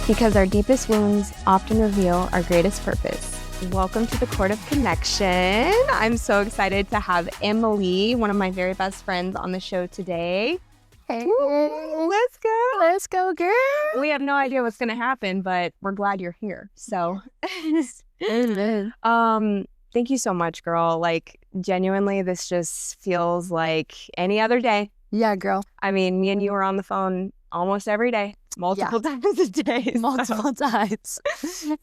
because our deepest wounds often reveal our greatest purpose. Welcome to the Court of Connection. I'm so excited to have Emily, one of my very best friends, on the show today. Hey, Let's go. let's go, girl. We have no idea what's going to happen, but we're glad you're here. So, thank you so much, girl. Like, genuinely, this just feels like any other day. Yeah, girl. I mean, me and you are on the phone almost every day, multiple times a day. Multiple times.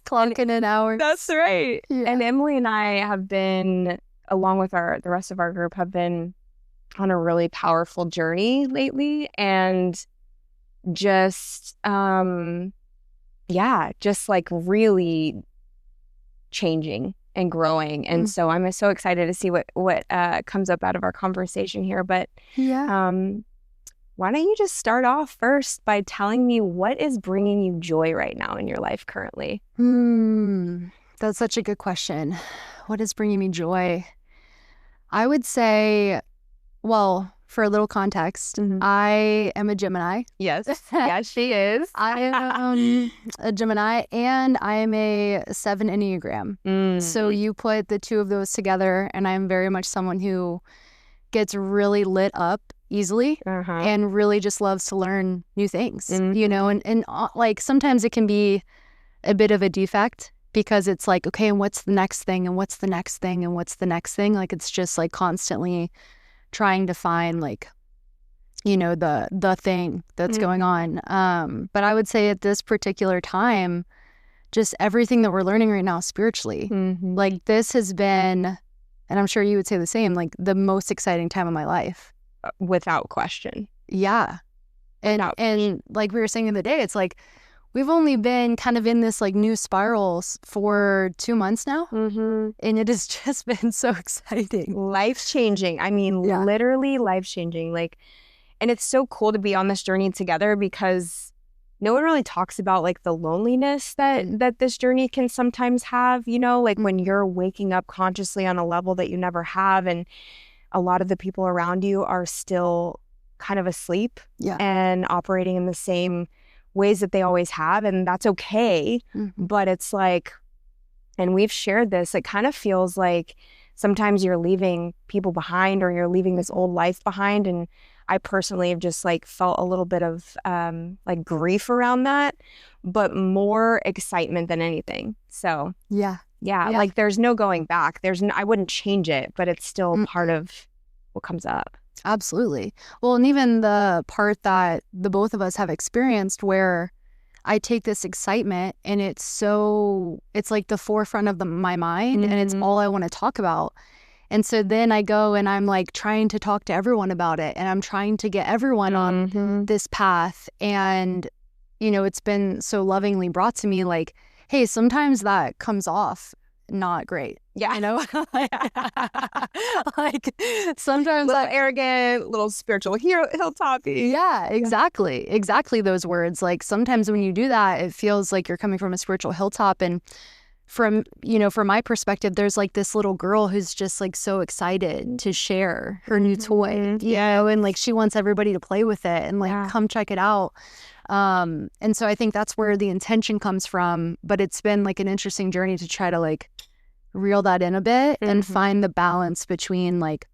Clocking in hours. That's right. Yeah. And Emily and I have been, along with the rest of our group, have been on a really powerful journey lately, and just just like really changing and growing. And so I'm so excited to see what comes up out of our conversation here. But why don't you just start off first by telling me what is bringing you joy right now in your life currently? That's such a good question. What is bringing me joy? I would say, well, for a little context, I am a Gemini. Yes. Yes, she is. I am a Gemini, and I am a 7 Enneagram. So you put the two of those together, and I am very much someone who gets really lit up easily and really just loves to learn new things, you know, and like sometimes it can be a bit of a defect because it's like, okay, and what's the next thing, and what's the next thing, and what's the next thing? Like, it's just like constantly trying to find, like, you know, the thing that's going on. But I would say at this particular time, just everything that we're learning right now spiritually, like this has been, and I'm sure you would say the same, like the most exciting time of my life. Without question. Yeah. And like we were saying the other day, it's like we've only been kind of in this like new spirals for 2 months now. And it has just been so exciting. Life-changing. I mean, literally life-changing. Like, and it's so cool to be on this journey together because no one really talks about like the loneliness that this journey can sometimes have, you know, like when you're waking up consciously on a level that you never have, and a lot of the people around you are still kind of asleep and operating in the same ways that they always have. And that's okay. But it's like, and we've shared this, it kind of feels like sometimes you're leaving people behind, or you're leaving this old life behind. And I personally have just like felt a little bit of like grief around that, but more excitement than anything. So yeah, like there's no going back. I wouldn't change it, but it's still part of what comes up. Absolutely. Well, and even the part that the both of us have experienced where I take this excitement and it's like the forefront of my mind, and it's all I want to talk about. And so then I go and I'm like trying to talk to everyone about it, and I'm trying to get everyone on this path. And, you know, it's been so lovingly brought to me like, hey, sometimes that comes off not great. Yeah. You know? Like sometimes little arrogant, little spiritual hilltoppy. Yeah, exactly. Exactly those words. Like sometimes when you do that, it feels like you're coming from a spiritual hilltop. And from my perspective, there's like this little girl who's just like so excited to share her new toy, you know, and like she wants everybody to play with it and like come check it out. And so I think that's where the intention comes from, but it's been like an interesting journey to try to like reel that in a bit and find the balance between like,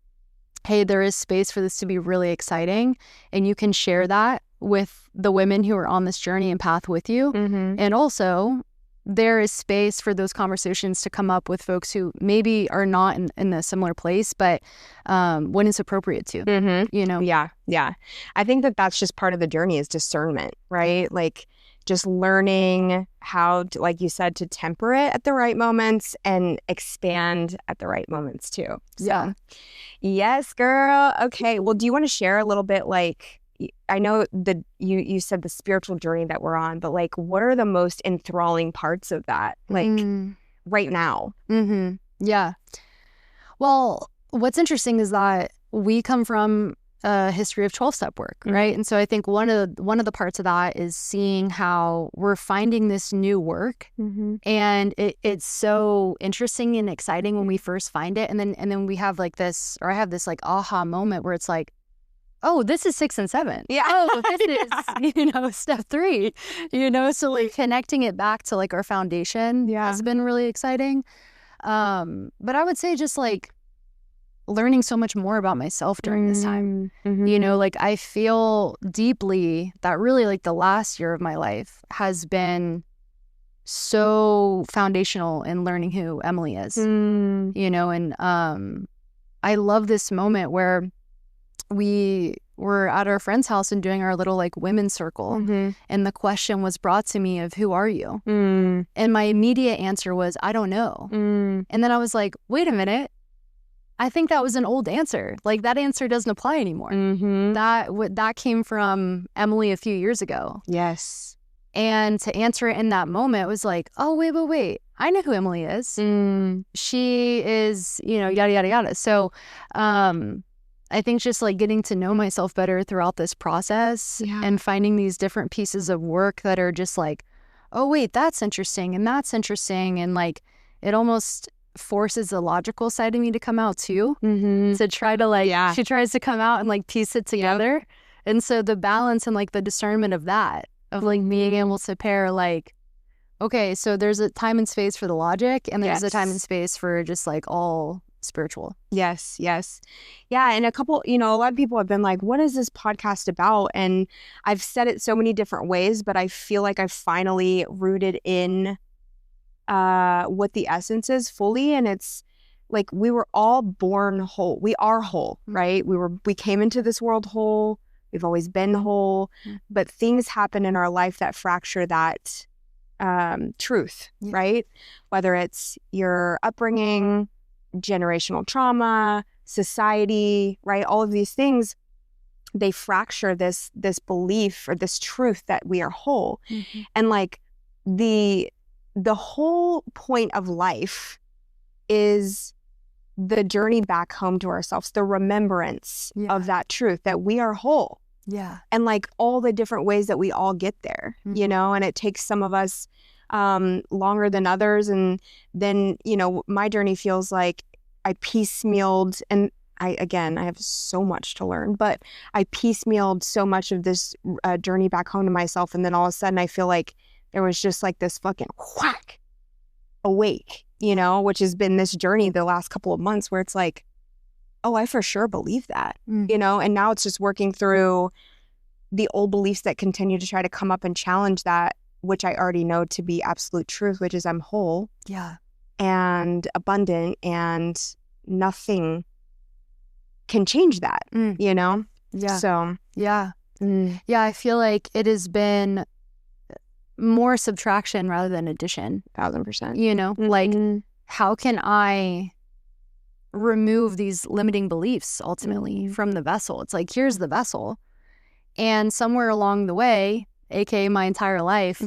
hey, there is space for this to be really exciting, and you can share that with the women who are on this journey and path with you. And also there is space for those conversations to come up with folks who maybe are not in a similar place, but when it's appropriate to, you know? Yeah. I think that's just part of the journey is discernment, right? Like just learning how to, like you said, to temper it at the right moments and expand at the right moments too. So, yes, girl. Okay. Well, do you want to share a little bit, like, I know that you said the spiritual journey that we're on, but like, what are the most enthralling parts of that, like right now? Yeah. Well, what's interesting is that we come from a history of 12-step work, right? And so I think one of the parts of that is seeing how we're finding this new work, and it's so interesting and exciting when we first find it, and then we have like this, or I have this like aha moment where it's like, oh, this is 6 and 7. Yeah. Oh, this is, step 3, so like connecting it back to like our foundation has been really exciting. But I would say just like learning so much more about myself during this time. Like I feel deeply that really like the last year of my life has been so foundational in learning who Emily is, and I love this moment where we were at our friend's house and doing our little like women's circle, and the question was brought to me of who are you? And my immediate answer was, I don't know. And then I was like, wait a minute, I think that was an old answer. Like that answer doesn't apply anymore. That came from Emily a few years ago. Yes. And to answer it in that moment was like, oh, wait. I know who Emily is. She is, yada, yada, yada. So I think just like getting to know myself better throughout this process and finding these different pieces of work that are just like, oh, wait, that's interesting. And that's interesting. And like, it almost forces the logical side of me to come out too, to try to like, she tries to come out and like piece it together. And so the balance and like the discernment of that, of like being able to pair like, okay, so there's a time and space for the logic and there's a time and space for just like all spiritual. Yes. Yeah. And a lot of people have been like, what is this podcast about? And I've said it so many different ways, but I feel like I've finally rooted in what the essence is fully. And it's like, we were all born whole. We are whole, right? We came into this world whole. We've always been whole, but things happen in our life that fracture that truth, right? Whether it's your upbringing, generational trauma, society, right? All of these things, they fracture this belief or this truth that we are whole. And like the whole point of life is the journey back home to ourselves, the remembrance of that truth that we are whole. And like all the different ways that we all get there, and it takes some of us longer than others. And then, my journey feels like I piecemealed, and I have so much to learn, but I piecemealed so much of this journey back home to myself. And then all of a sudden I feel like there was just like this fucking whack awake, which has been this journey the last couple of months where it's like, oh, I for sure believe that, and now it's just working through the old beliefs that continue to try to come up and challenge that, which I already know to be absolute truth, which is I'm whole and abundant and nothing can change that, So, I feel like it has been more subtraction rather than addition. 1,000%. Like how can I remove these limiting beliefs ultimately from the vessel? It's like, here's the vessel. And somewhere along the way, aka my entire life,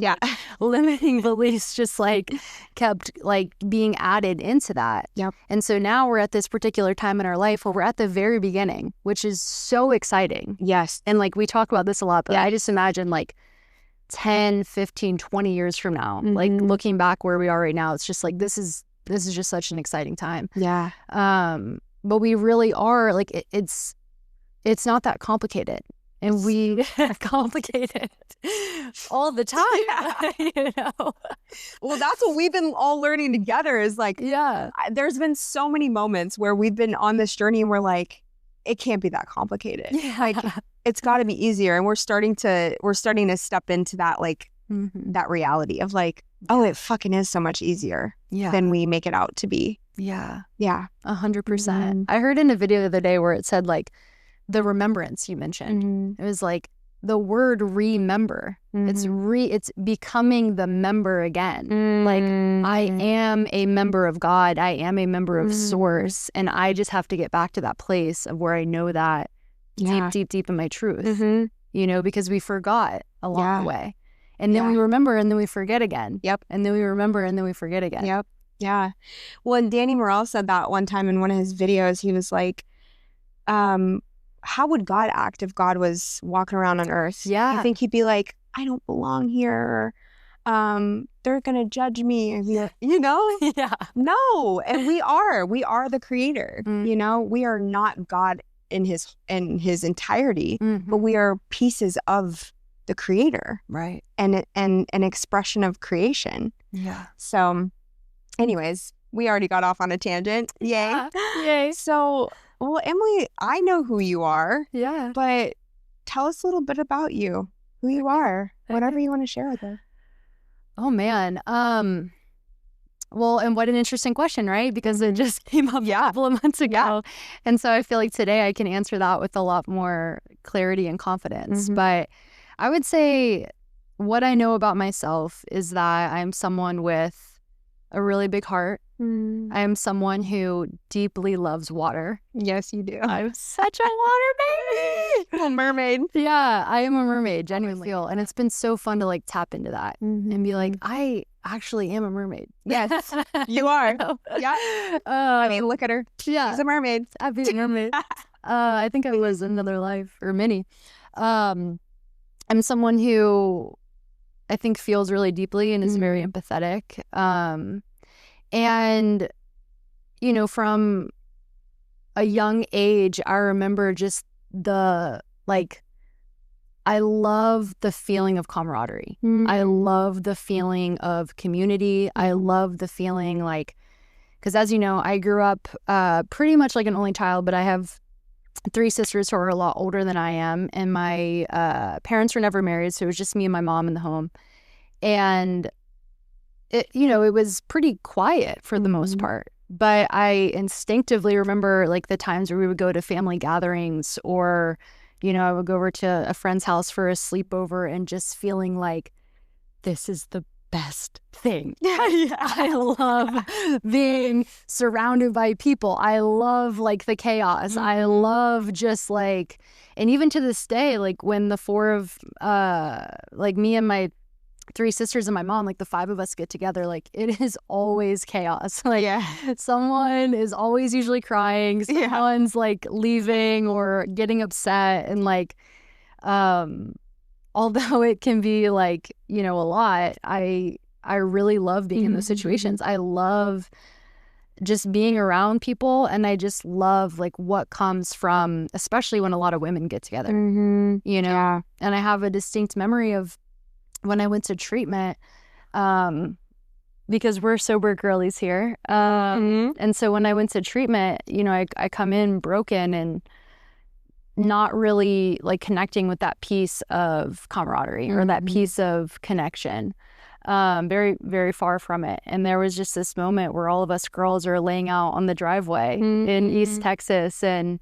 limiting beliefs just like kept like being added into that. And so now we're at this particular time in our life where we're at the very beginning, which is so exciting. And like we talk about this a lot, but I just imagine like 10, 15, 20 years from now, like looking back where we are right now, it's just like this is just such an exciting time. But we really are like it's not that complicated. And we complicate it all the time, Well, that's what we've been all learning together is like, there's been so many moments where we've been on this journey and we're like, it can't be that complicated. Like, it's got to be easier. And we're starting to step into that, like, that reality of like, oh, it fucking is so much easier than we make it out to be. 100%. I heard in a video the other day where it said like, the remembrance you mentioned. It was like the word remember. It's becoming the member again. Like I am a member of God. I am a member of Source, and I just have to get back to that place of where I know that deep in my truth. Because we forgot along the way, and then we remember, and then we forget again. And then we remember, and then we forget again. Well, and Danny Morrell said that one time in one of his videos. He was like, how would God act if God was walking around on earth? I think he'd be like, I don't belong here. They're going to judge me. No. And we are the creator. We are not God in his entirety, Mm-hmm. but we are pieces of the creator, Right. and an expression of creation. Yeah. So anyways, we already got off on a tangent. Yay. Yeah. Yay. So, well, Emily, I know who you are. Yeah. But tell us a little bit about you, who you are, whatever you want to share with us. Oh, man. Well, and what an interesting question, right? Because it just came up a couple of months ago. Yeah. And so I feel like today I can answer that with a lot more clarity and confidence. Mhm. But I would say what I know about myself is that I'm someone with a really big heart. I am someone who deeply loves water. Yes, you do. I'm such a water baby. A mermaid. Yeah, I am a mermaid, genuinely. And it's been so fun to like tap into that and be like, I actually am a mermaid. Yes, you are. Yeah. I mean, look at her. Yeah. She's a mermaid. I'd be a mermaid. I think I was in another life, or many. I'm someone who I think feels really deeply and is very empathetic. And, you know, from a young age, I remember just I love the feeling of camaraderie. I love the feeling of community. I love the feeling because as you know, I grew up pretty much like an only child, but I have 3 sisters who are a lot older than I am. And my parents were never married, so it was just me and my mom in the home. And it was pretty quiet for the most part. But I instinctively remember like the times where we would go to family gatherings, or, you know, I would go over to a friend's house for a sleepover and just feeling like this is the best thing. I love being surrounded by people. I love like the chaos. I love just like, and even to this day, like when the 4 of like me and my 3 sisters and my mom, like the 5 of us get together, like it is always chaos. Like someone is always usually crying, someone's like leaving or getting upset, and like although it can be like, you know, a lot, I really love being in those situations. I love just being around people, and I just love like what comes from, especially when a lot of women get together, you know. And I have a distinct memory of when I went to treatment, because we're sober girlies here. And so when I went to treatment, you know, I come in broken and not really like connecting with that piece of camaraderie or that piece of connection. Very, very far from it. And there was just this moment where all of us girls are laying out on the driveway in East Texas, and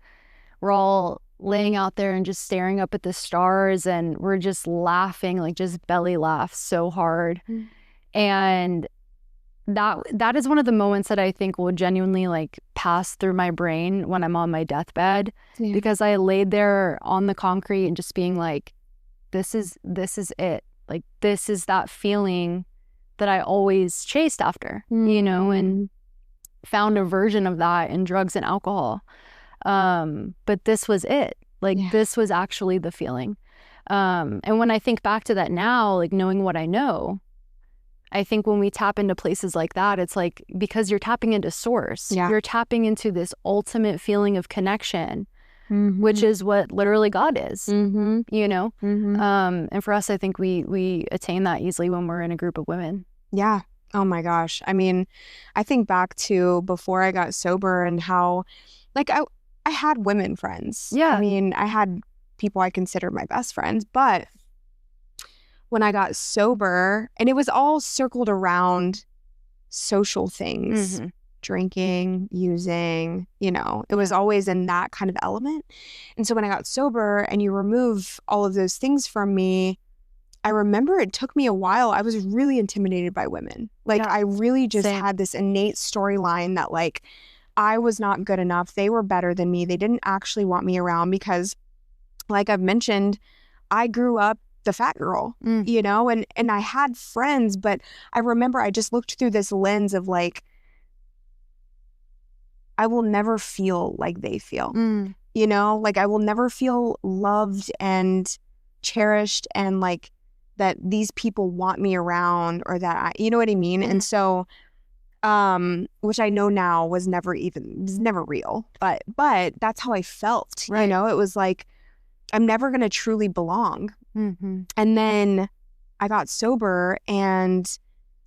we're all laying out there and just staring up at the stars, and we're just laughing, like just belly laugh so hard. And that is one of the moments that I think will genuinely like pass through my brain when I'm on my deathbed, because I laid there on the concrete and just being like, this is it. Like, this is that feeling that I always chased after, you know, and found a version of that in drugs and alcohol. But this was it. Like, this was actually the feeling. And when I think back to that now, like knowing what I know, I think when we tap into places like that, it's like, because you're tapping into source, you're tapping into this ultimate feeling of connection, which is what literally God is, you know? And for us, I think we attain that easily when we're in a group of women. Yeah. Oh my gosh. I mean, I think back to before I got sober and how, like, I had women friends. Yeah. I mean, I had people I considered my best friends, but when I got sober, and it was all circled around social things, drinking, using, you know, it was always in that kind of element. And so when I got sober and you remove all of those things from me, I remember it took me a while. I was really intimidated by women. Like, I really just had this innate storyline that like, I was not good enough. They were better than me. They didn't actually want me around because, like I've mentioned, I grew up the fat girl, you know, and I had friends, but I remember I just looked through this lens of like, I will never feel like they feel, you know, like I will never feel loved and cherished and like that these people want me around, or that you know what I mean? And so which I know now was never real, but that's how I felt. Right. You know, it was like, I'm never going to truly belong. Mm-hmm. And then I got sober, and,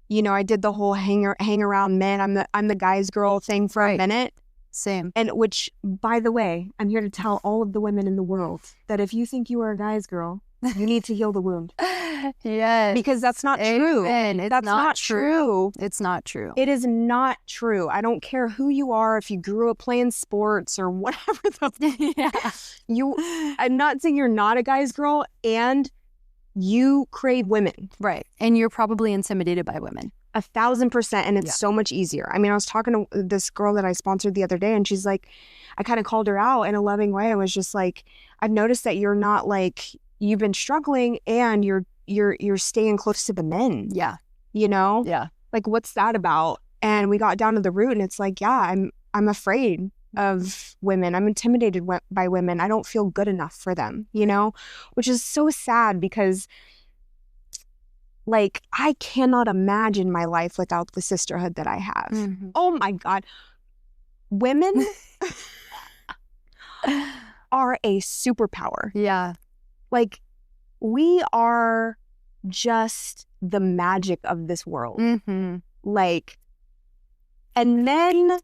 you know, I did the whole hang around men. I'm the guy's girl thing for a minute. Same. And which, by the way, I'm here to tell all of the women in the world that if you think you are a guy's girl, you need to heal the wound. Yes. Because that's not true. That's not true. It's not true. It is not true. I don't care who you are, if you grew up playing sports or whatever. I'm not saying you're not a guy's girl, and you crave women. Right. And you're probably intimidated by women. 1,000%. And it's so much easier. I mean, I was talking to this girl that I sponsored the other day, and she's like, I kind of called her out in a loving way. I was just like, I've noticed that you're not like, you've been struggling, and you're staying close to the men. Yeah. You know? Yeah. Like, what's that about? And we got down to the root, and it's like, yeah, I'm afraid of women. I'm intimidated by women. I don't feel good enough for them, you know? Which is so sad, because like, I cannot imagine my life without the sisterhood that I have. Mm-hmm. Oh my God. Women are a superpower. Yeah. Like, we are just the magic of this world. Mm-hmm. Like, and then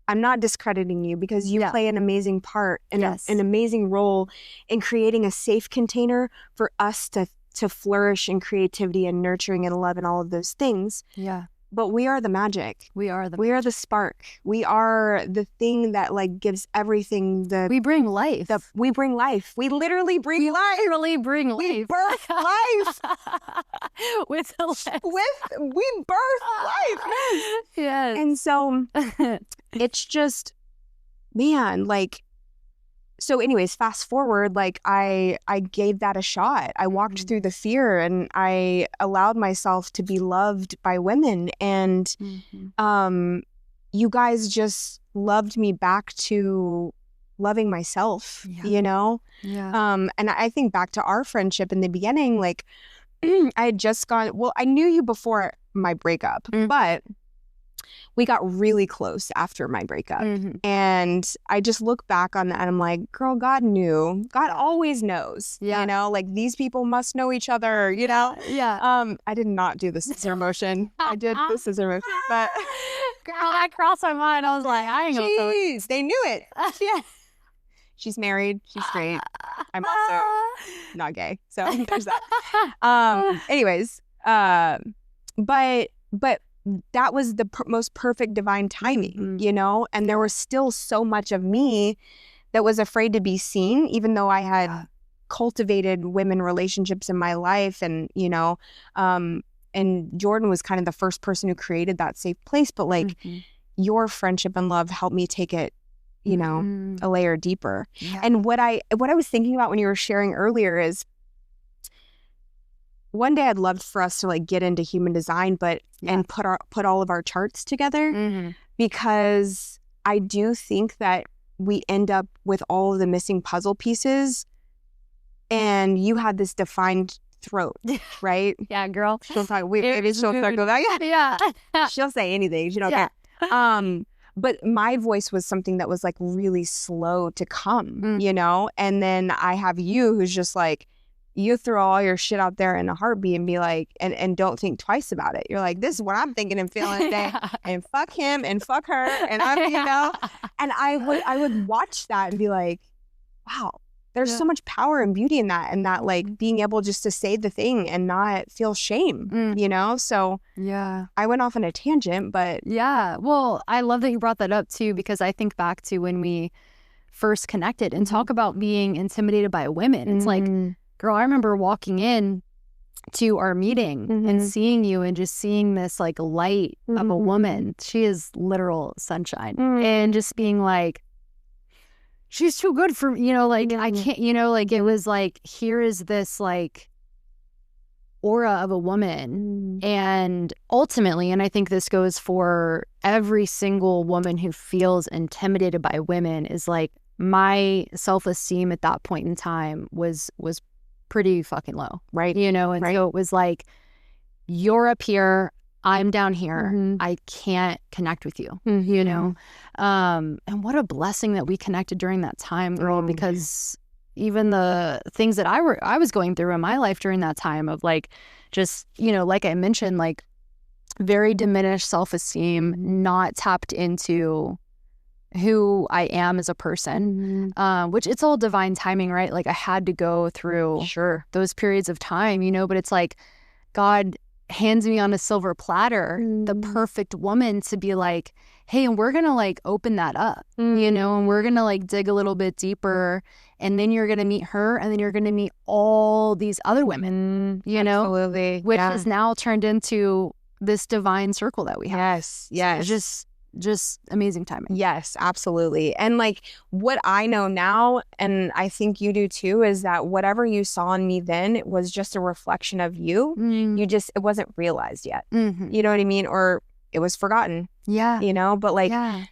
I'm not discrediting you, because you play an amazing part and an amazing role in creating a safe container for us to flourish in creativity and nurturing and love and all of those things. Yeah. But we are the magic. We are the spark. We are the thing that like gives everything we bring life. We bring life. We literally bring life. Literally bring life. We birth life. We birth life. Yes. And so it's just, man, like, so anyways, fast forward, like I gave that a shot. I walked through the fear, and I allowed myself to be loved by women. And you guys just loved me back to loving myself, you know? Yeah. And I think back to our friendship in the beginning, like I had just I knew you before my breakup, but we got really close after my breakup. And I just look back on that, and I'm like, girl, God knew. God always knows. You know, like, these people must know each other, you know? Yeah. I did not do the scissor motion. I did the scissor motion, but girl, that crossed my mind. I was like, I ain't gonna do it. Jeez, they knew it. Yeah. She's married. She's straight. I'm also not gay. So there's that. Anyways, but that was the most perfect divine timing, you know? And there was still so much of me that was afraid to be seen, even though I had cultivated women relationships in my life. And, you know, and Jordan was kind of the first person who created that safe place. But like, your friendship and love helped me take it, you know, a layer deeper. Yeah. And what I was thinking about when you were sharing earlier is, one day I'd love for us to like get into human design, and put all of our charts together, because I do think that we end up with all of the missing puzzle pieces, and you had this defined throat, right? Yeah, girl. She'll talk. Maybe she'll circle that. Yeah. She'll say anything. She don't care. But my voice was something that was like really slow to come, you know. And then I have you, who's just like, you throw all your shit out there in a heartbeat and be like, and don't think twice about it. You're like, this is what I'm thinking and feeling today, and fuck him and fuck her, and I'm, you know. And I would watch that and be like, wow, there's so much power and beauty in that, and that like being able just to say the thing and not feel shame, you know. So I went off on a tangent, but well, I love that you brought that up too, because I think back to when we first connected and talk about being intimidated by women. It's like, girl, I remember walking in to our meeting and seeing you and just seeing this like light of a woman. She is literal sunshine. And just being like, she's too good for, you know, like, I can't, you know, like, it was like, here is this like aura of a woman. And ultimately, and I think this goes for every single woman who feels intimidated by women, is like, my self-esteem at that point in time was pretty fucking low, right? You know, and so it was like, you're up here, I'm down here. I can't connect with you, you know? And what a blessing that we connected during that time, girl, because even the things that I was going through in my life during that time of like, just, you know, like I mentioned, like very diminished self-esteem, not tapped into who I am as a person, which it's all divine timing, right? Like I had to go through those periods of time, you know, but it's like God hands me on a silver platter the perfect woman to be like, hey, and we're gonna like open that up, you know, and we're gonna like dig a little bit deeper, and then you're gonna meet her, and then you're gonna meet all these other women, you know, absolutely, which has now turned into this divine circle that we have. Yes. So just amazing timing. Yes, absolutely. And like what I know now, and I think you do too, is that whatever you saw in me then, it was just a reflection of you. It wasn't realized yet. You know what I mean? Or it was forgotten. Yeah. You know, but like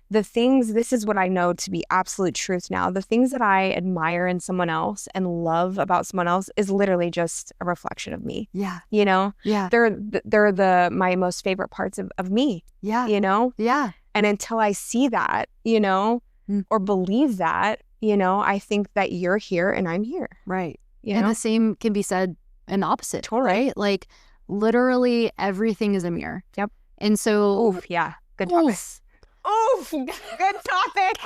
the things, this is what I know to be absolute truth now. The things that I admire in someone else and love about someone else is literally just a reflection of me. Yeah. You know? Yeah. They're my most favorite parts of me. Yeah. You know? Yeah. And until I see that, you know, or believe that, you know, I think that you're here and I'm here. Right. You and know? the same can be said in the opposite. Totally. Right? Like literally everything is a mirror. Yep. And so. Oof, yeah. Good topic. Oof. Good topic.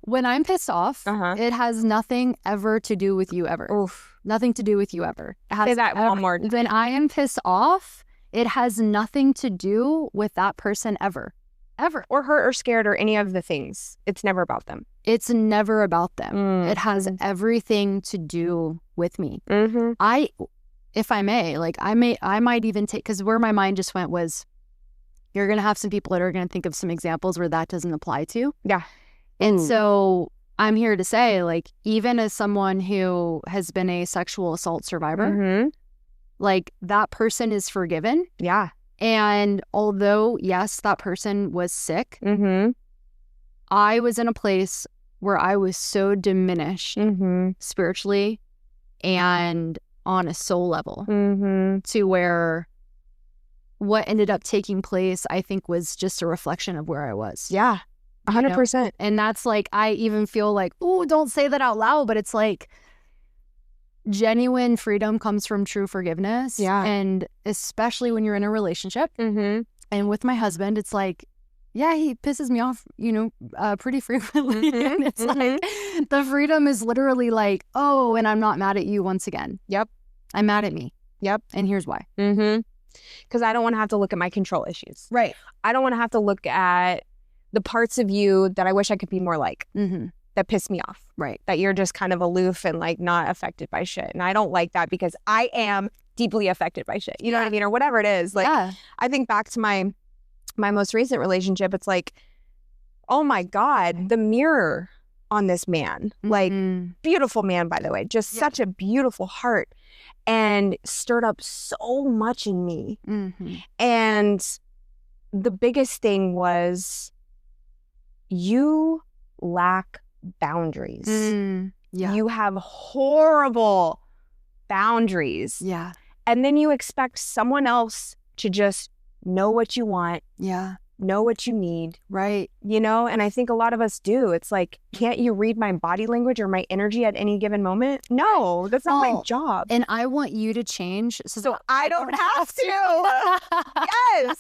When I'm pissed off, it has nothing ever to do with you ever. Oof. Nothing to do with you ever. Say that one more. When I am pissed off, it has nothing to do with that person ever. Ever. Or hurt or scared or any of the things. It's never about them. It's never about them. It has everything to do with me. If I may, like I might even take, because where my mind just went was, you're going to have some people that are going to think of some examples where that doesn't apply to. Yeah. And so I'm here to say, like, even as someone who has been a sexual assault survivor, like that person is forgiven. Yeah. And although, yes, that person was sick, I was in a place where I was so diminished spiritually and on a soul level to where what ended up taking place, I think, was just a reflection of where I was. Yeah, 100%. You know? And that's like, I even feel like, oh, don't say that out loud, but it's like, genuine freedom comes from true forgiveness. Yeah. And especially when you're in a relationship. And with my husband, it's like, yeah, he pisses me off, you know, pretty frequently. And it's like, the freedom is literally like, oh, and I'm not mad at you once again. Yep. I'm mad at me. Yep. And here's why. Because I don't want to have to look at my control issues. Right. I don't want to have to look at the parts of you that I wish I could be more like. That piss me off. Right. That you're just kind of aloof and like not affected by shit. And I don't like that because I am deeply affected by shit. You know what I mean? Or whatever it is. Like, I think back to my most recent relationship, it's like, oh my God, the mirror on this man. Like, beautiful man, by the way. Just such a beautiful heart. And stirred up so much in me. And the biggest thing was, you lack boundaries. You have horrible boundaries. Yeah. And then you expect someone else to just know what you want. Yeah. Know what you need. Right. You know, and I think a lot of us do. It's like, can't you read my body language or my energy at any given moment? No, that's not my job. And I want you to change so I don't have to. Yes.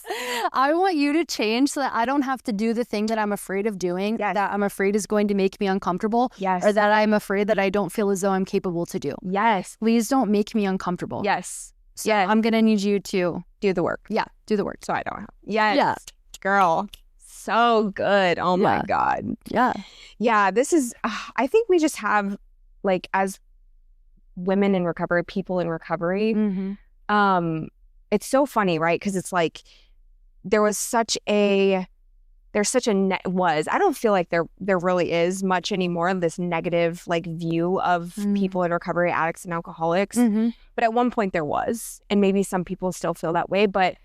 I want you to change so that I don't have to do the thing that I'm afraid of doing, that I'm afraid is going to make me uncomfortable, or that I'm afraid that I don't feel as though I'm capable to do. Yes. Please don't make me uncomfortable. Yes. So I'm going to need you to do the work. Yeah, do the work. So I don't have. Yes. Yeah. Girl, so good. Oh my God. Yeah. Yeah, this is, I think we just have, like, as women in recovery, people in recovery, it's so funny, right? Because it's like, there's such a, I don't feel like there really is much anymore, this negative, like, view of people in recovery, addicts and alcoholics. But at one point there was, and maybe some people still feel that way, but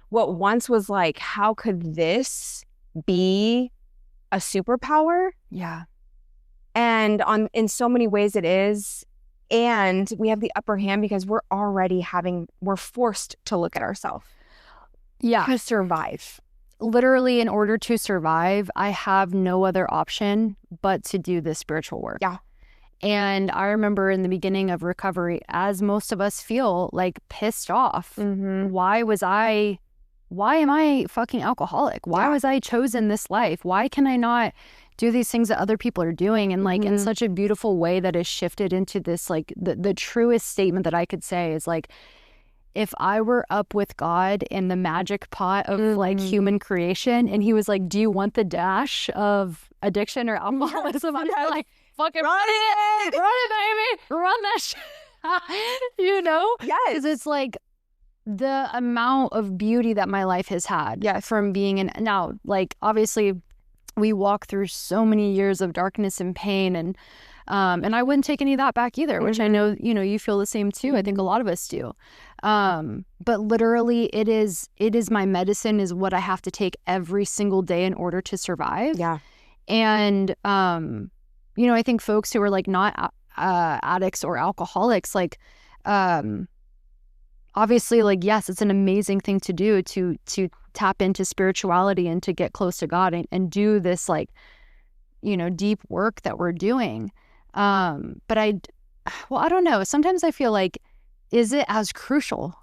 what once was like, how could this be a superpower? Yeah. And in so many ways it is. And we have the upper hand because we're forced to look at ourselves. to survive. Literally, in order to survive, I have no other option but to do this spiritual work. Yeah. And I remember in the beginning of recovery, as most of us feel, like pissed off. Why am I fucking alcoholic? Why was I chosen this life? Why can I not do these things that other people are doing? And like in such a beautiful way that is shifted into this, like the truest statement that I could say is like, if I were up with God in the magic pot of like human creation and he was like, do you want the dash of addiction or alcoholism? I'm like, fucking run it, baby, run that shit. You know? Yes. Because it's like the amount of beauty that my life has had from being in, now, like obviously we walk through so many years of darkness and pain, and I wouldn't take any of that back either, which I know, you know, you feel the same too. I think a lot of us do. But literally it is my medicine, is what I have to take every single day in order to survive. Yeah. And, you know, I think folks who are like not addicts or alcoholics, like, obviously, like, yes, it's an amazing thing to do to tap into spirituality and to get close to God and do this, like, you know, deep work that we're doing. But I don't know. Sometimes I feel like, is it as crucial?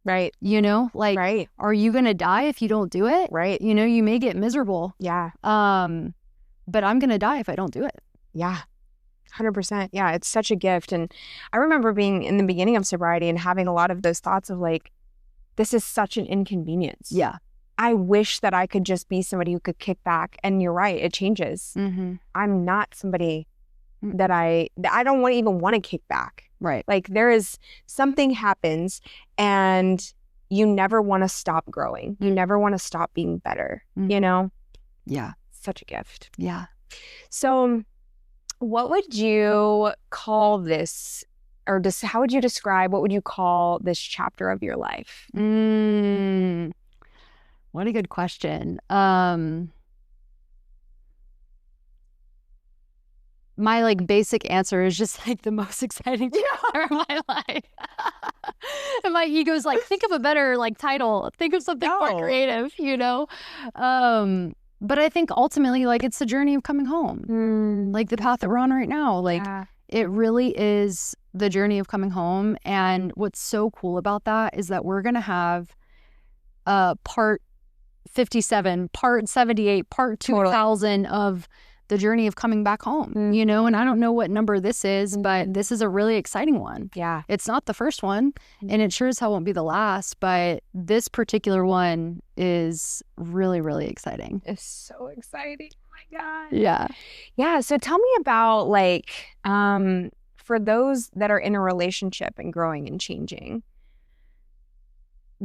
Right. You know, like, are you going to die if you don't do it? Right. You know, you may get miserable. Yeah. But I'm going to die if I don't do it. Yeah. 100%. Yeah. It's such a gift. And I remember being in the beginning of sobriety and having a lot of those thoughts of like, this is such an inconvenience. Yeah. I wish that I could just be somebody who could kick back. And you're right. It changes. I'm not somebody that I don't even want to kick back. Right. Like there is something happens and you never want to stop growing. You never want to stop being better, you know? Yeah. Such a gift. Yeah. So what would you call this, or how would you describe, what would you call this chapter of your life? What a good question. My like basic answer is just like the most exciting chapter of my life. And my ego's like, think of a better like title. Think of something more creative, you know? But I think ultimately, like, it's the journey of coming home. Like the path that we're on right now. Like it really is the journey of coming home. And what's so cool about that is that we're gonna have part 57, part 78, part 2000 of the journey of coming back home, you know? And I don't know what number this is, but this is a really exciting one. Yeah. It's not the first one, and it sure as hell won't be the last, but this particular one is really, really exciting. It's so exciting. Oh my God. Yeah. Yeah. So tell me about like, for those that are in a relationship and growing and changing,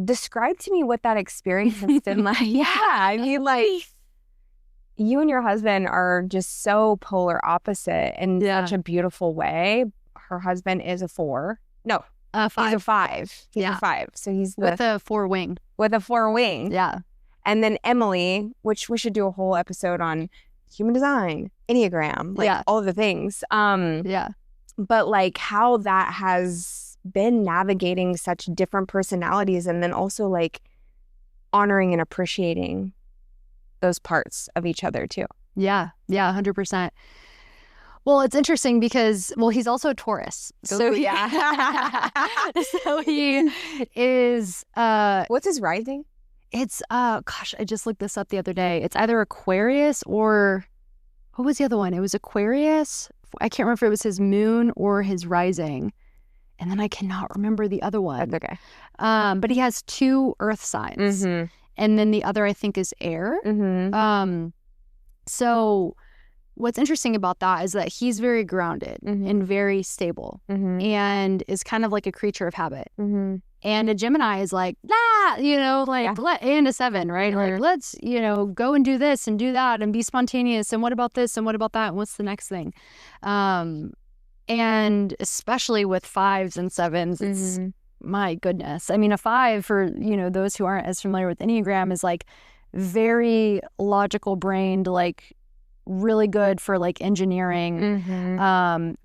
describe to me what that experience has been like. Yeah. I mean, like, you and your husband are just so polar opposite in such a beautiful way. Her husband is a 4. No, 5. He's a 5. He's a 5. So he's with a 4 wing. With a 4 wing. Yeah. And then Emily, which we should do a whole episode on human design, Enneagram, like all of the things. But like how that has been navigating such different personalities, and then also like honoring and appreciating those parts of each other too. Yeah. Yeah. 100%. Well, it's interesting because, he's also a Taurus. So so he is, what's his rising? It's, gosh, I just looked this up the other day. It's either Aquarius or, what was the other one? It was Aquarius. I can't remember if it was his moon or his rising. And then I cannot remember the other one. That's okay. But he has 2 earth signs. And then the other, I think, is air. So what's interesting about that is that he's very grounded and very stable and is kind of like a creature of habit. And a Gemini is like, you know, like, and a 7, right? Like, let's, you know, go and do this and do that and be spontaneous. And what about this? And what about that? And what's the next thing? And especially with 5s and 7s, it's, my goodness. I mean, a 5, for, you know, those who aren't as familiar with Enneagram, is like very logical brained, like really good for like engineering,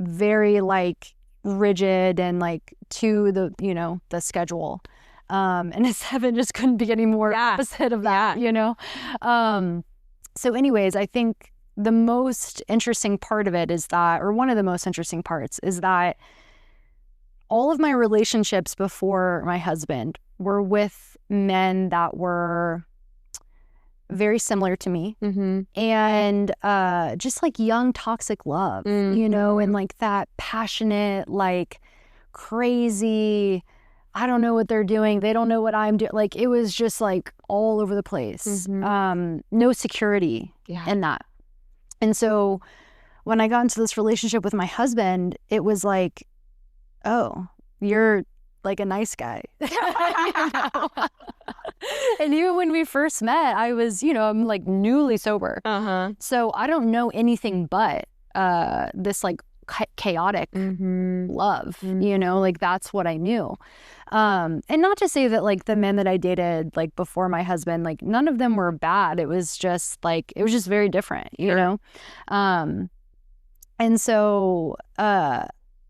very like rigid and like to the, you know, the schedule. And a 7 just couldn't be any more opposite of that, you know? So anyways, I think the most interesting part of it is that, or one of the most interesting parts is that all of my relationships before my husband were with men that were very similar to me, and just like young toxic love, you know, and like that passionate, like crazy, I don't know what they're doing, they don't know what I'm doing, like it was just like all over the place. No security in that. And so when I got into this relationship with my husband, it was like, oh, you're like a nice guy. And even when we first met, I was, you know, I'm like newly sober. So I don't know anything but this like chaotic love, you know, like that's what I knew. And not to say that like the men that I dated like before my husband, like none of them were bad. It was just like, it was just very different, you know? And so,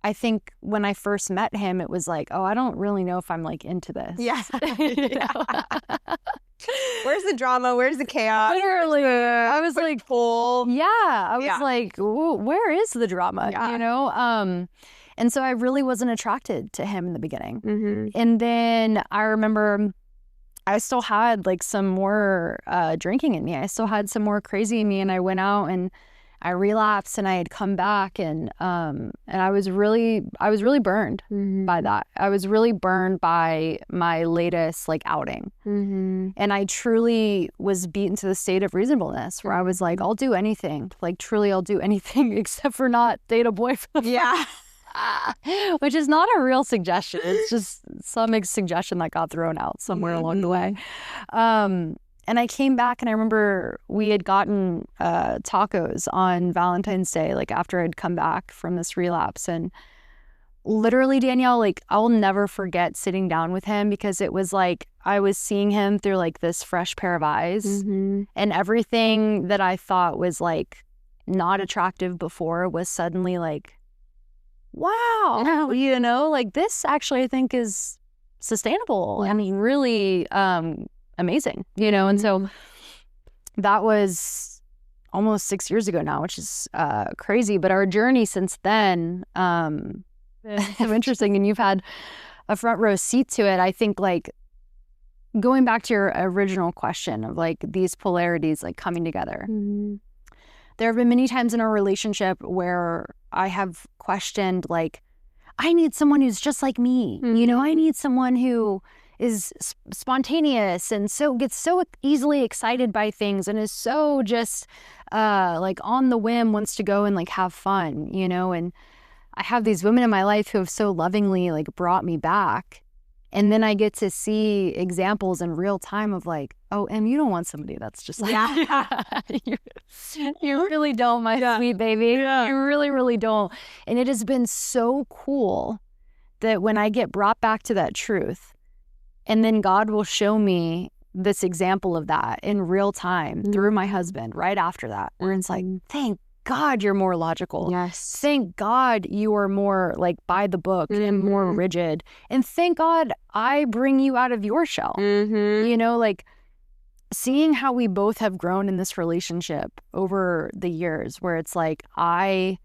I think when I first met him, it was like, oh, I don't really know if I'm like into this. Yeah. Where's the drama? Where's the chaos? Literally, I was like, full. Yeah, I was like, where is the drama? You know? And so I really wasn't attracted to him in the beginning. And then I remember I still had like some more drinking in me. I still had some more crazy in me, and I went out and I relapsed, and I had come back, and I was really burned by that. I was really burned by my latest like outing, and I truly was beaten to the state of reasonableness, where I was like, I'll do anything, like truly, I'll do anything except for not date a boyfriend. Which is not a real suggestion. It's just some suggestion that got thrown out somewhere along the way. And I came back, and I remember we had gotten tacos on Valentine's Day, like after I'd come back from this relapse. And literally, Danielle, like I'll never forget sitting down with him, because it was like I was seeing him through like this fresh pair of eyes, and everything that I thought was like not attractive before was suddenly like, wow, you know, like this actually I think is sustainable and really amazing, you know. And so that was almost 6 years ago now, which is crazy. But our journey since then is so interesting, and you've had a front row seat to it. I think like going back to your original question of like these polarities like coming together. There have been many times in our relationship where I have questioned like, I need someone who's just like me, you know, I need someone who is spontaneous and so gets so easily excited by things and is so just like on the whim, wants to go and like have fun, you know. And I have these women in my life who have so lovingly like brought me back, and then I get to see examples in real time of like, oh, Em, you don't want somebody that's just like you really don't, my sweet baby. You really, really don't. And it has been so cool that when I get brought back to that truth, and then God will show me this example of that in real time through my husband right after that, where it's like, thank God you're more logical. Yes. Thank God you are more like by the book and more rigid. And thank God I bring you out of your shell. You know, like seeing how we both have grown in this relationship over the years, where it's like I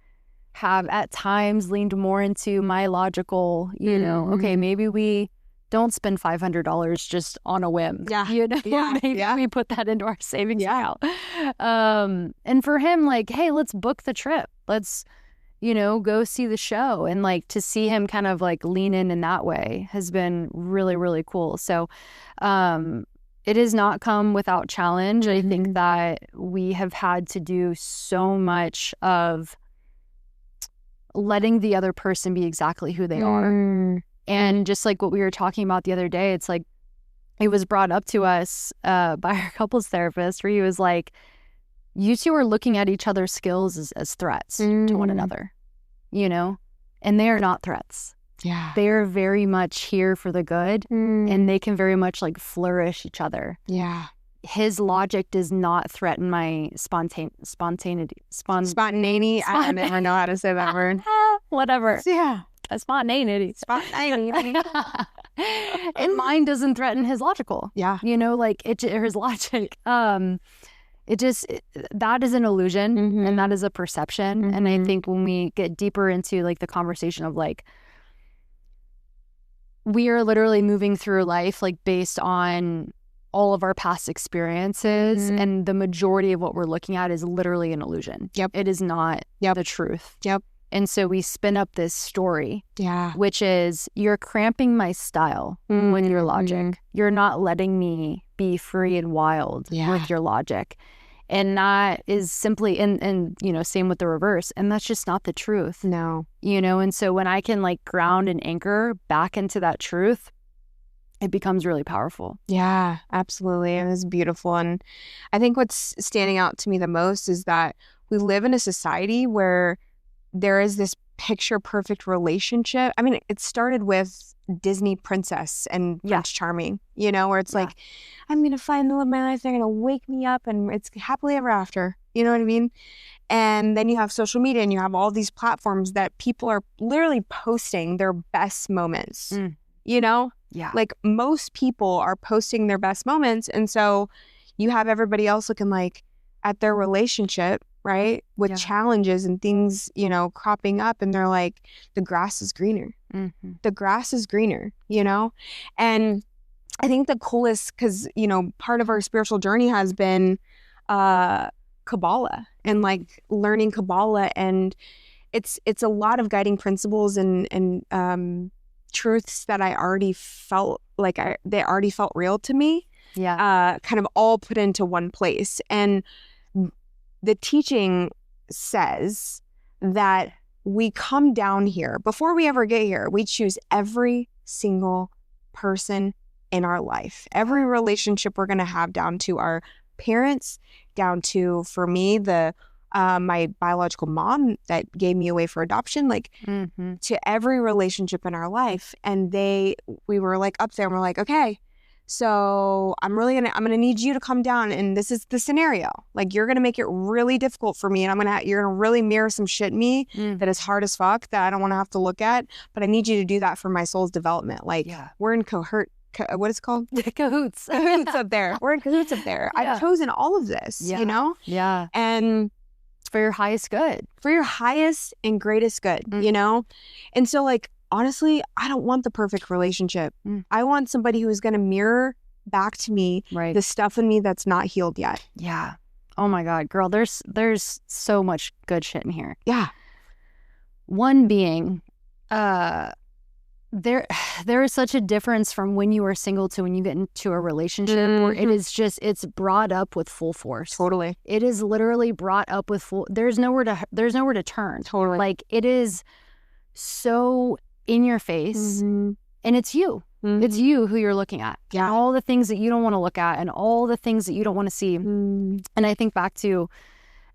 have at times leaned more into my logical, you know, okay, maybe we don't spend $500 just on a whim. You know, maybe we put that into our savings account. And for him, like, hey, let's book the trip. Let's, you know, go see the show. And like to see him kind of like lean in that way has been really, really cool. So it has not come without challenge. I think that we have had to do so much of letting the other person be exactly who they are. And just like what we were talking about the other day, it's like it was brought up to us by our couples therapist, where he was like, you two are looking at each other's skills as threats to one another, you know, and they are not threats. They are very much here for the good, and they can very much like flourish each other. His logic does not threaten my spontaneity. I never know how to say that word. Whatever. Spontaneity. And mine doesn't threaten his logical. Yeah. You know, like or his logic. That is an illusion, and that is a perception. And I think when we get deeper into like the conversation of like, we are literally moving through life like based on all of our past experiences, and the majority of what we're looking at is literally an illusion. Yep. It is not the truth. Yep. And so we spin up this story, yeah, which is, you're cramping my style with your logic. You're not letting me be free and wild with your logic. And that is simply, and you know, same with the reverse. And that's just not the truth. No. You know, and so when I can like ground and anchor back into that truth, it becomes really powerful. Yeah, absolutely. It was beautiful. And I think what's standing out to me the most is that we live in a society where there is this picture perfect relationship. I mean, it started with Disney princess and Prince Charming, you know, where it's like, I'm going to find the love of my life. They're going to wake me up and it's happily ever after. You know what I mean? And then you have social media and you have all these platforms that people are literally posting their best moments, you know? Yeah. Like most people are posting their best moments. And so you have everybody else looking like at their relationship, right? With challenges and things, you know, cropping up. And they're like, the grass is greener. The grass is greener, you know? And I think the coolest, because, you know, part of our spiritual journey has been Kabbalah and like learning Kabbalah. And it's a lot of guiding principles and truths that I already felt like they already felt real to me. Yeah. Kind of all put into one place. And the teaching says that we come down here, before we ever get here, we choose every single person in our life, every relationship we're going to have, down to our parents, down to, for me, my biological mom that gave me away for adoption, like to every relationship in our life. And we were like up there and we're like, okay, so I'm going to need you to come down, and this is the scenario. Like, you're going to make it really difficult for me, and you're going to really mirror some shit in me that is hard as fuck that I don't want to have to look at, but I need you to do that for my soul's development. Like, we're in what is it called? Cahoots. Cahoots up there. We're in cahoots up there. I've chosen all of this, you know? Yeah. And it's for your highest good. For your highest and greatest good, you know? And so, like, honestly, I don't want the perfect relationship. I want somebody who's going to mirror back to me the stuff in me that's not healed yet. Yeah. Oh my God, girl, there's so much good shit in here. Yeah. One being, there is such a difference from when you are single to when you get into a relationship where it is just, it's brought up with full force. Totally. It is literally brought up with there's nowhere to turn. Totally. Like, it is so in your face, and it's you. It's you who you're looking at. Yeah. And all the things that you don't want to look at and all the things that you don't want to see. And I think back to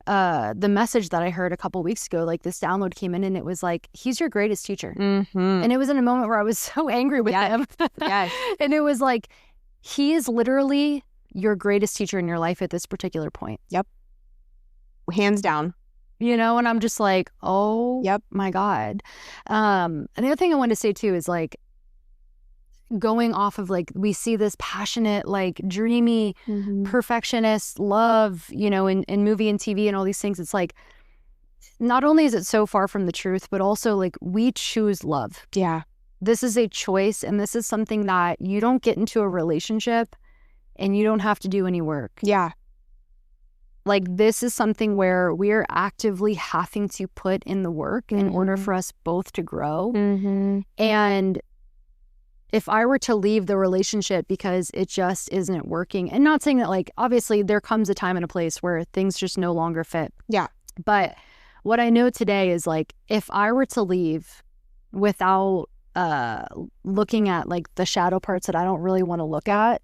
the message that I heard a couple weeks ago, like this download came in and it was like, he's your greatest teacher. And it was in a moment where I was so angry with him. Yes. And it was like, he is literally your greatest teacher in your life at this particular point. Yep. Hands down. You know, and I'm just like, oh, my God. And the other thing I wanted to say too is like, going off of like, we see this passionate, like dreamy, perfectionist love, you know, in movie and TV and all these things. It's like, not only is it so far from the truth, but also like, we choose love. Yeah. This is a choice, and this is something that you don't get into a relationship and you don't have to do any work. Yeah. Like, this is something where we're actively having to put in the work in order for us both to grow. And if I were to leave the relationship because it just isn't working, and not saying that, like, obviously there comes a time and a place where things just no longer fit. Yeah. But what I know today is, like, if I were to leave without looking at like the shadow parts that I don't really want to look at,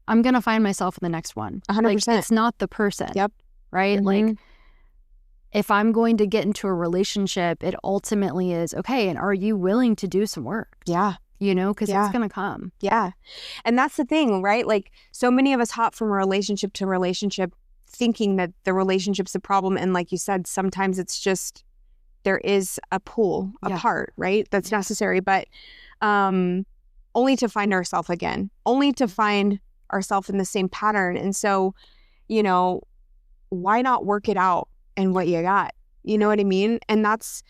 I'm going to find myself in the next one. 100%. Like, it's not the person. Yep. Right? Like, if I'm going to get into a relationship, it ultimately is, okay, and are you willing to do some work? Yeah. You know, because it's going to come. Yeah. And that's the thing, right? Like, so many of us hop from relationship to relationship thinking that the relationship's the problem. And like you said, sometimes it's just, there is a pull apart, right? That's necessary. But only to find ourselves again, only to find ourselves in the same pattern. And so, why not work it out in what you got? You know what I mean? And that's,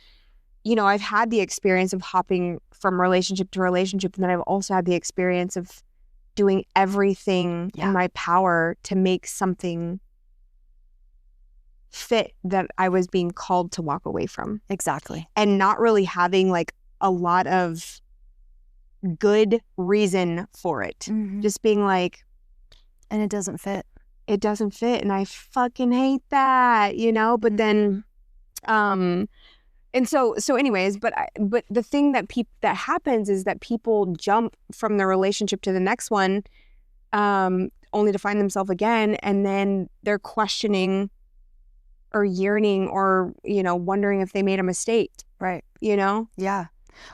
I've had the experience of hopping from relationship to relationship. And then I've also had the experience of doing everything in my power to make something fit that I was being called to walk away from. Exactly. And not really having like a lot of good reason for it. Just being like, and it doesn't fit. It doesn't fit. And I fucking hate that, but then, and so anyways, but the thing that happens is that people jump from the relationship to the next one, only to find themselves again. And then they're questioning or yearning or, wondering if they made a mistake. Right. Yeah.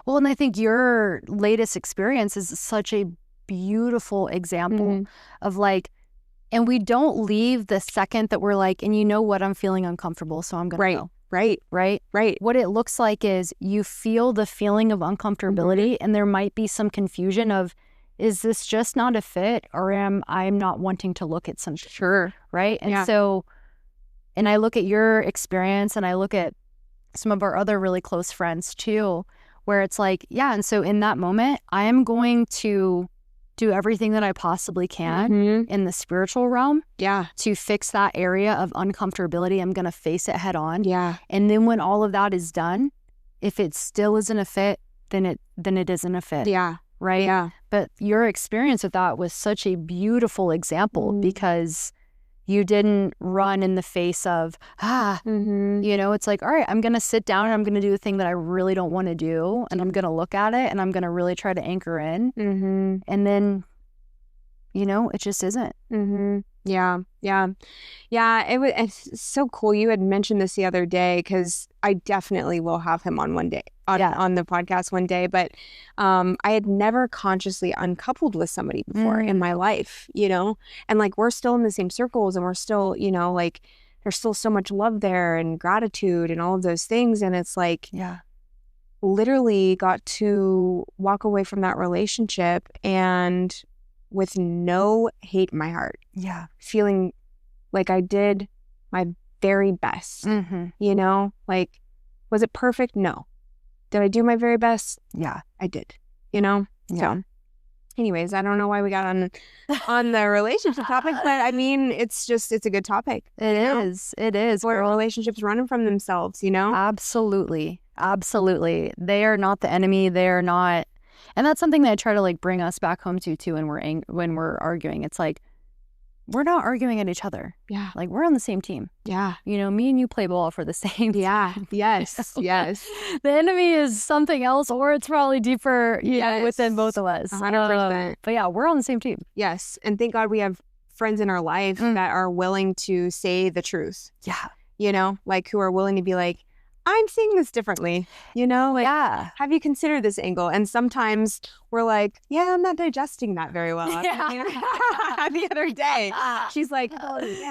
Well, and I think your latest experience is such a beautiful example of like, and we don't leave the second that we're like, and you know what, I'm feeling uncomfortable, so I'm going to go. Right. What it looks like is you feel the feeling of uncomfortability and there might be some confusion of, is this just not a fit or I'm not wanting to look at something? Sure. Right. And so, and I look at your experience and I look at some of our other really close friends too, where it's like, and so in that moment, I am going to do everything that I possibly can in the spiritual realm to fix that area of uncomfortability. I'm going to face it head on. Yeah. And then when all of that is done, if it still isn't a fit, then it isn't a fit. Yeah. Right? Yeah. But your experience with that was such a beautiful example because you didn't run in the face of, it's like, all right, I'm going to sit down and I'm going to do the thing that I really don't want to do. And I'm going to look at it and I'm going to really try to anchor in. And then, it just isn't. Yeah. It's so cool. You had mentioned this the other day because I definitely will have him on one day on the podcast one day. But I had never consciously uncoupled with somebody before in my life, and like we're still in the same circles and we're still, like there's still so much love there and gratitude and all of those things. And it's like, literally got to walk away from that relationship and with no hate in my heart. Yeah. Feeling like I did my very best, like, was it perfect? No. Did I do my very best? Yeah. I did, So anyways, I don't know why we got on the relationship topic, but I mean, it's a good topic. It is. It is. Where relationships running from themselves, Absolutely. Absolutely. They are not the enemy. They are not. And that's something that I try to like bring us back home to too when we're arguing. It's like, we're not arguing at each other. Yeah. Like we're on the same team. Yeah. Me and you play ball for the same team. Yeah. Yes. Yes. The enemy is something else or it's probably deeper within both of us. 100%. But yeah, we're on the same team. Yes. And thank God we have friends in our life that are willing to say the truth. Yeah. Like who are willing to be like, I'm seeing this differently, have you considered this angle? And sometimes we're like, I'm not digesting that very well. The other day, she's like,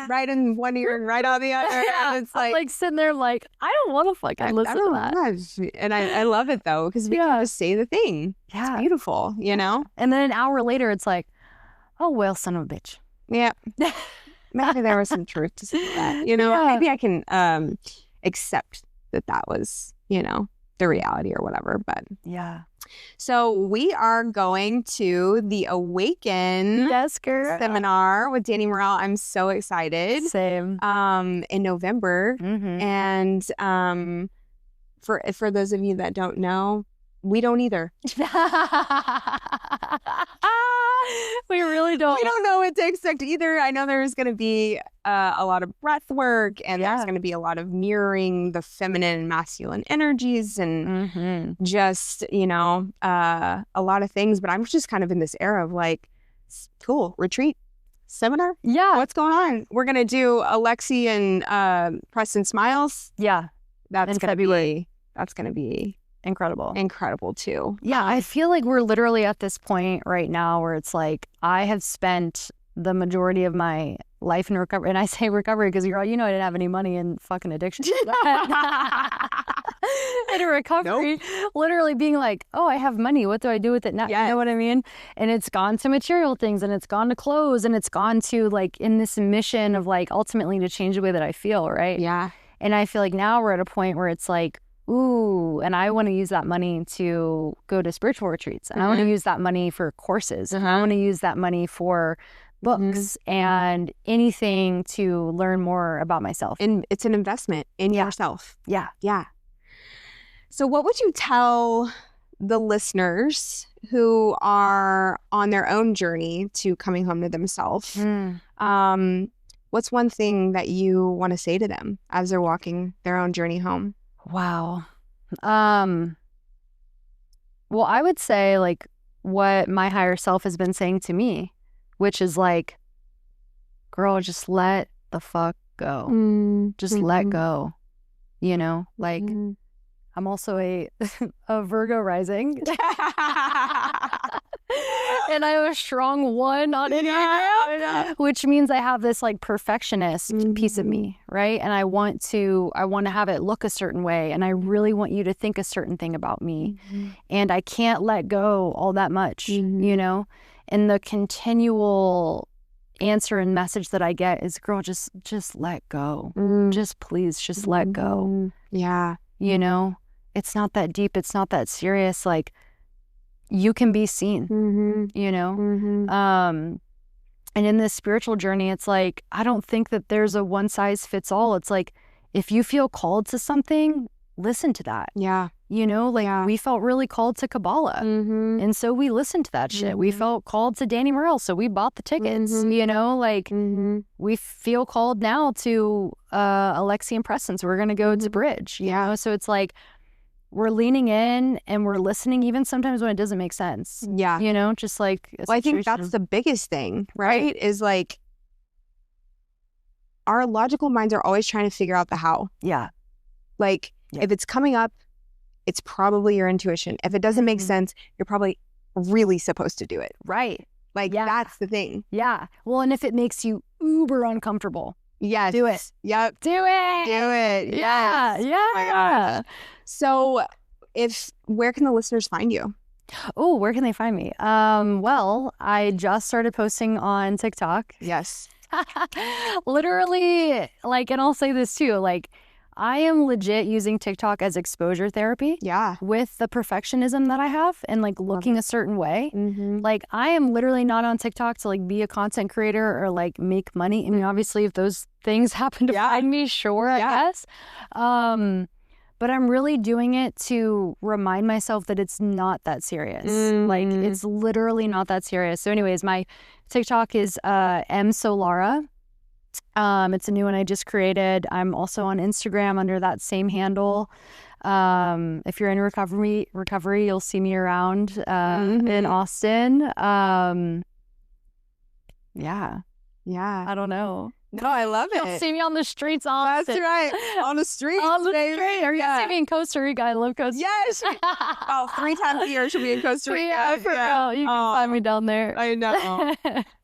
right in one ear and right on the other. And it's like sitting there like, I don't want to fucking listen to that. And I love it though, because we can just say the thing. Yeah. It's beautiful, And then an hour later, it's like, oh, well, son of a bitch. Yeah. Maybe there was some truth to say that, Maybe I can accept that was, the reality or whatever. But so we are going to the Awaken seminar with Danny Morrell. I'm so excited. Same. In November. And for those of you that don't know, we don't either. We really don't. We don't know what to expect either. I know there's going to be a lot of breath work and there's going to be a lot of mirroring the feminine and masculine energies and just, a lot of things. But I'm just kind of in this era of like, cool, retreat, seminar? Yeah. What's going on? We're going to do Alexi and Preston Smiles. Yeah. That's going to be incredible too. Yeah, I feel like we're literally at this point right now where it's like I have spent the majority of my life in recovery. And I say recovery because I didn't have any money in fucking addiction. In recovery, literally being like, oh, I have money. What do I do with it now? Yes. You know what I mean? And it's gone to material things, and it's gone to clothes, and it's gone to like in this mission of like ultimately to change the way that I feel, right? Yeah. And I feel like now we're at a point where it's like, ooh, and I want to use that money to go to spiritual retreats. And I want to use that money for courses. And I want to use that money for books and anything to learn more about myself. And it's an investment in yourself. Yeah. Yeah. So what would you tell the listeners who are on their own journey to coming home to themselves? What's one thing that you want to say to them as they're walking their own journey home? Wow. Well, I would say like what my higher self has been saying to me, which is like, girl, just let the fuck go. Just let go. Like I'm also a Virgo rising. And I have a strong 1 on Enneagram, which means I have this like perfectionist piece of me, right? And I want to have it look a certain way, and I really want you to think a certain thing about me, and I can't let go all that much, And the continual answer and message that I get is, girl, just let go, just please, just let go. Yeah, it's not that deep, it's not that serious, like. You can be seen, and in this spiritual journey, it's like, I don't think that there's a one size fits all. It's like, if you feel called to something, listen to that. Yeah. We felt really called to Kabbalah. And so we listened to that shit. We felt called to Danny Morel. So we bought the tickets, we feel called now to Alexi and Preston. So we're going to go to Bridge, So it's like, we're leaning in and we're listening, even sometimes when it doesn't make sense. Yeah. Just like... Well, I think that's the biggest thing, right? Is like, our logical minds are always trying to figure out the how. Yeah. Like, if it's coming up, it's probably your intuition. If it doesn't make sense, you're probably really supposed to do it. Right. Like, that's the thing. Yeah. Well, and if it makes you uber uncomfortable, yes. Do it. Yep. Do it. Do it. Yeah. Yes. Yeah. Oh my gosh. So where can the listeners find you? Oh, where can they find me? Well, I just started posting on TikTok. Yes. Literally, like, and I'll say this too, like, I am legit using TikTok as exposure therapy. Yeah. With the perfectionism that I have and like looking a certain way. Like, I am literally not on TikTok to like be a content creator or like make money. I mean, obviously, if those things happen to find me, sure, I guess. But I'm really doing it to remind myself that it's not that serious. Like, it's literally not that serious. So anyways, my TikTok is msolara. It's a new one I just created. I'm also on Instagram under that same handle. If you're in recovery, you'll see me around in Austin. Yeah. I don't know. No, I love it. You'll see me on the streets often. That's right. On the streets. On the street. Or you see me in Costa Rica. I love Costa Rica. Yes. 3 times a year she'll be in Costa Rica. Yeah, for real. You can find me down there. I know.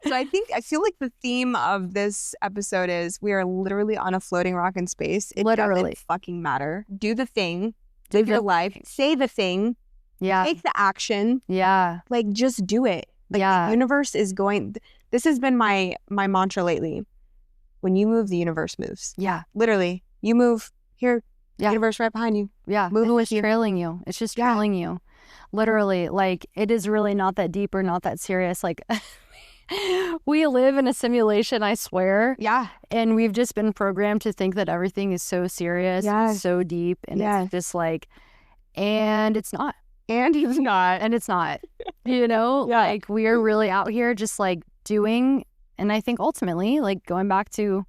So I feel like the theme of this episode is we are literally on a floating rock in space. It doesn't fucking matter. Do the thing. Live your life. Say the thing. Yeah. Take the action. Yeah. Like, just do it. Like, the universe is going. This has been my mantra lately. When you move, the universe moves. Yeah. Literally. You move here, universe right behind you. Yeah. Moving with you. Trailing you. It's just trailing you. Literally. Like, it is really not that deep or not that serious. Like, we live in a simulation, I swear. Yeah. And we've just been programmed to think that everything is so serious, so deep. And it's just like, and it's not. And it's not. And it's not. Like, we are really out here just like doing. And I think ultimately, like, going back to,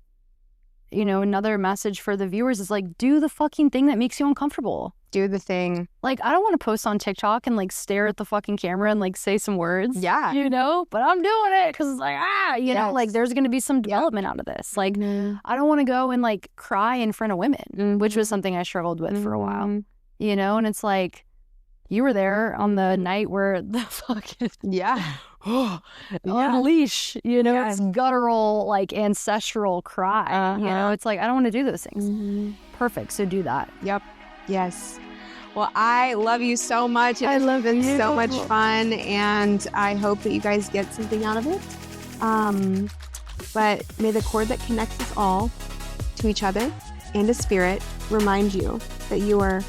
another message for the viewers is like, do the fucking thing that makes you uncomfortable. Do the thing. Like, I don't want to post on TikTok and like stare at the fucking camera and like say some words. Yeah. But I'm doing it because it's like, like there's going to be some development out of this. Like, I don't want to go and like cry in front of women, which was something I struggled with for a while, and it's like, you were there on the night where the fucking unleash, it's guttural, like ancestral cry. It's like, I don't want to do those things. Perfect. So do that. Yep. Yes. Well, I love you so much. I love been so much fun, and I hope that you guys get something out of it. But may the cord that connects us all to each other and to spirit remind you that you are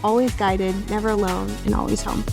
always guided, never alone, and always home.